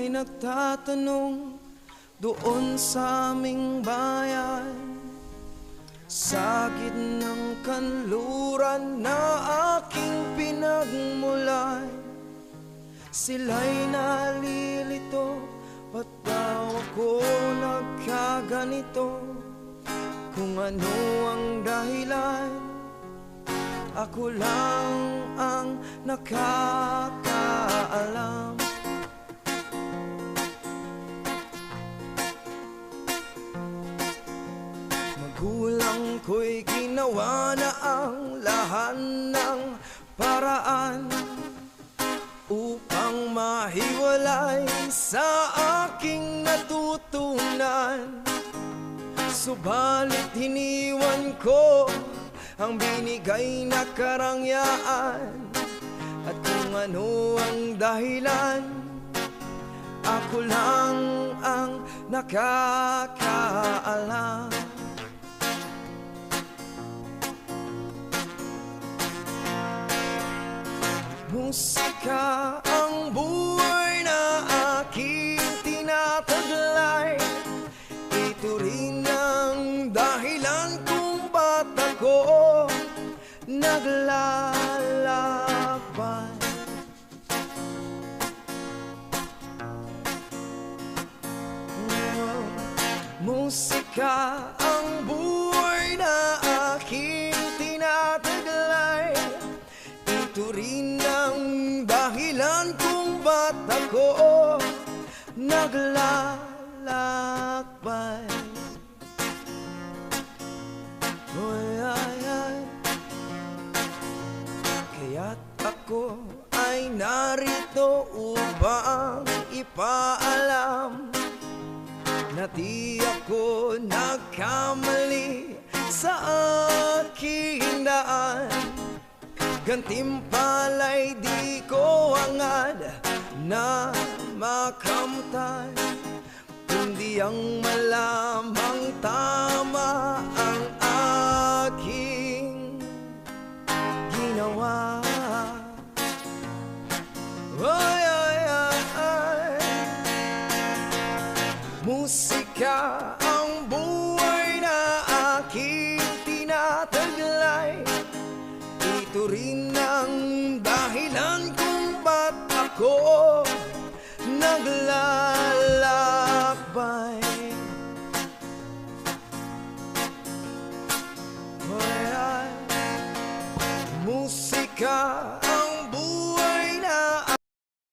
May nagtatanong doon sa aming bayan, sa gitnang kanluran na aking pinagmulan. Sila'y nalilito, ba't daw ako nagkaganito? Kung ano ang dahilan, ako lang ang nakakaalam. Magulang ko'y ginawa na ang lahat ng paraan upang mahiwalay sa aking natutunan. Subalit hiniwan ko ang binigay na karangyaan, at kung ano ang dahilan, ako lang ang nakakaalam. Musika ang buhay na aking tinataglay. Ito rin ang dahilan kung ba't ako naglalaban. Musika ang buhay na aking tinataglay. Ito rin ang dahilan kung ba't ako naglalakbay. Oy, ay, ay. Kaya't ako ay narito upang ipaalam na di ako nagkamali sa aking daan. Gantimpala'y di ko hangad na makamtan, kundi ang malamang tama ang aking ginawa. Ay, ay, ay, ay. Musika ang buhay na aking tinataglay. Ito rin ang dahilan kung ba't ako naglalakbay.